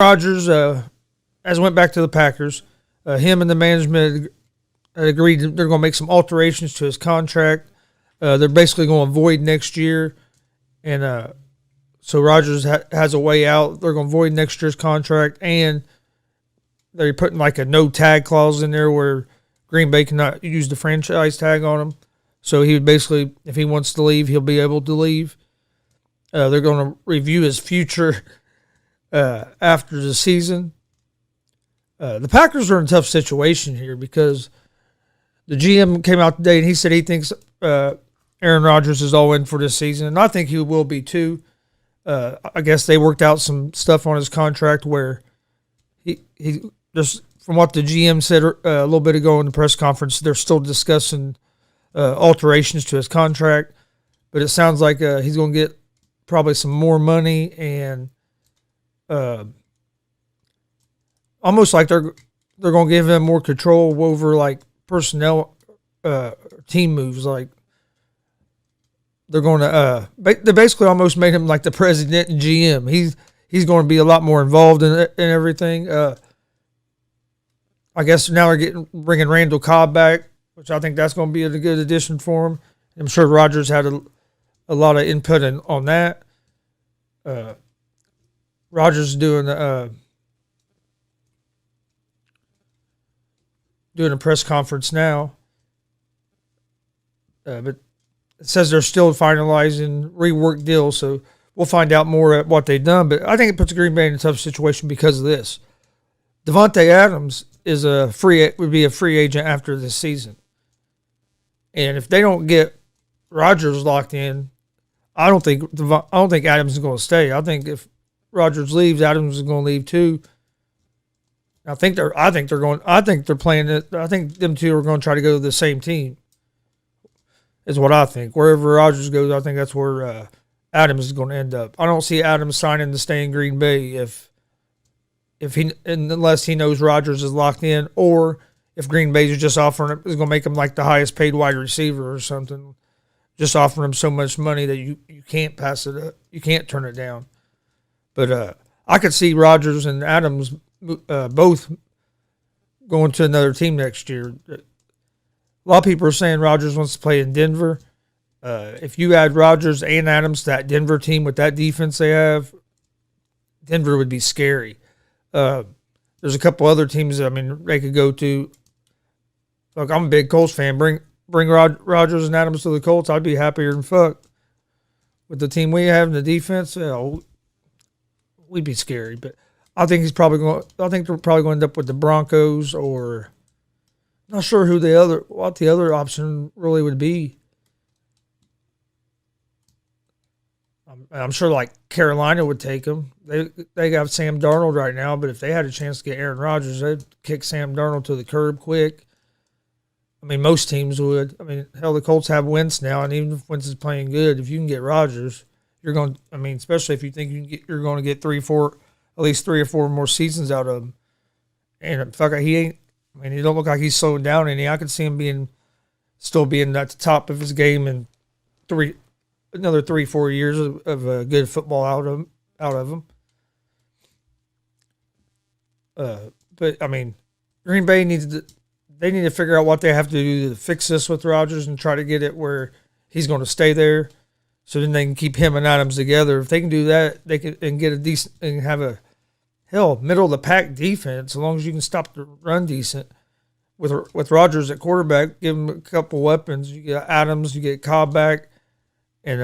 Rodgers, as went back to the Packers, him and the management agreed they're going to make some alterations to his contract. They're basically going to void next year, and so Rodgers has a way out. They're going to void next year's contract, and they're putting like a no tag clause in there where Green Bay cannot use the franchise tag on him. So he would basically, if he wants to leave, he'll be able to leave. They're going to review his future after the season. The Packers are in a tough situation here because the GM came out today and he said he thinks Aaron Rodgers is all in for this season, and I think he will be too. I guess they worked out some stuff on his contract where he just from what the GM said a little bit ago in the press conference, they're still discussing alterations to his contract, but it sounds like he's going to get probably some more money and almost like they're going to give him more control over like personnel, team moves. Like they're going to they basically almost made him like the president and GM. He's going to be a lot more involved in everything. I guess now they're bringing Randall Cobb back, which I think that's going to be a good addition for him. I'm sure Rodgers had a lot of input on that. Rodgers doing a press conference now, but it says they're still finalizing rework deals, so we'll find out more at what they've done. But I think it puts Green Bay in a tough situation because of this. Devontae Adams would be a free agent after this season, and if they don't get Rodgers locked in, I don't think Adams is going to stay. I think if Rodgers leaves, Adams is going to leave too. I think they're playing it. I think them two are going to try to go to the same team. Is what I think. Wherever Rodgers goes, I think that's where Adams is going to end up. I don't see Adams signing to stay in Green Bay unless he knows Rodgers is locked in, or if Green Bay is just offering is going to make him like the highest paid wide receiver or something, just offering him so much money that you can't pass it up, you can't turn it down. But I could see Rodgers and Adams both going to another team next year. A lot of people are saying Rodgers wants to play in Denver. If you add Rodgers and Adams to that Denver team with that defense they have, Denver would be scary. There's a couple other teams they could go to. Look, I'm a big Colts fan. Bring Rodgers and Adams to the Colts. I'd be happier than fuck. With the team we have in the defense, we'd be scary. But I think they're probably going to end up with the Broncos, or not sure what the other option really would be. I'm sure like Carolina would take him. They got Sam Darnold right now, but if they had a chance to get Aaron Rodgers, they'd kick Sam Darnold to the curb quick. Most teams would. Hell, the Colts have Wentz now, and even if Wentz is playing good, if you can get Rodgers, you're going. Especially if you think you're going to get at least 3 or 4 more seasons out of him. And fuck, he ain't. He don't look like he's slowing down any. I could see him still being at the top of his game in another 3-4 years of good football out of him. But Green Bay needs to figure out what they have to do to fix this with Rodgers and try to get it where he's going to stay there. So then they can keep him and Adams together. If they can do that, they can get a decent and have a middle of the pack defense. As long as you can stop the run decent with Rodgers at quarterback, give him a couple weapons. You get Adams, you get Cobb back, and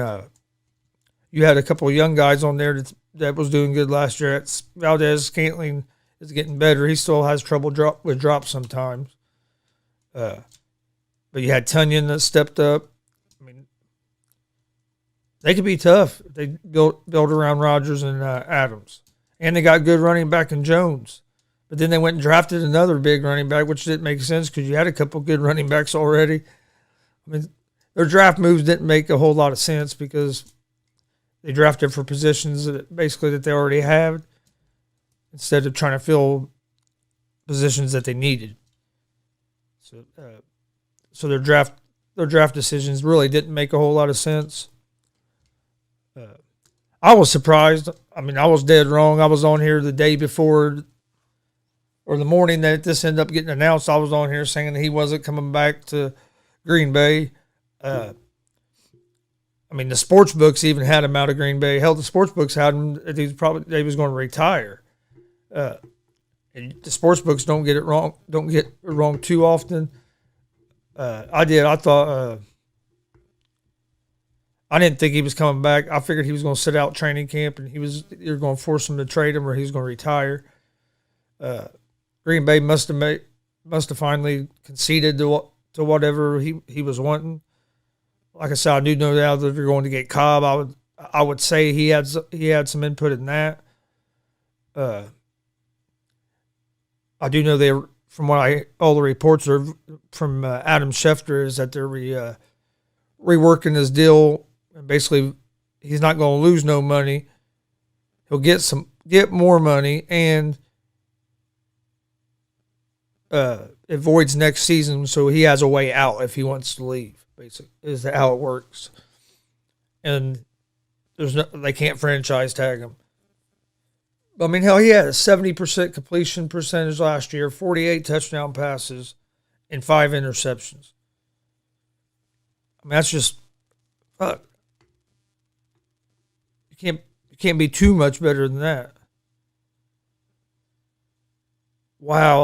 you had a couple of young guys on there that was doing good last year. Valdez Scantling is getting better. He still has trouble with drops sometimes. But you had Tunyon that stepped up. They could be tough if they build around Rodgers and Adams. And they got good running back in Jones. But then they went and drafted another big running back, which didn't make sense because you had a couple good running backs already. Their draft moves didn't make a whole lot of sense because they drafted for positions that they already had instead of trying to fill positions that they needed. So their draft decisions really didn't make a whole lot of sense. I was surprised. I mean, I was dead wrong. I was on here the day before or the morning that this ended up getting announced. I was on here saying that he wasn't coming back to Green Bay. Uh, I mean, the sports books even had him out of Green Bay. Hell, the sports books had him. He was going to retire. Uh, and the sports books don't get it wrong. Don't get it wrong too often. I did. I thought. I didn't think he was coming back. I figured he was going to sit out training camp, and you're going to force him to trade him, or he's going to retire. Green Bay must have finally conceded to whatever he was wanting. Like I said, I do know now that they're going to get Cobb. I would say he had some input in that. I do know from all the reports are from Adam Schefter is that they're reworking his deal, and basically he's not going to lose no money. He'll get more money, and it voids next season, so he has a way out if he wants to leave. Basically, is how it works, and they can't franchise tag him. I mean, hell, he had a 70% completion percentage last year, 48 touchdown passes, and 5 interceptions. I mean, that's just fuck. You can't be too much better than that. Wow.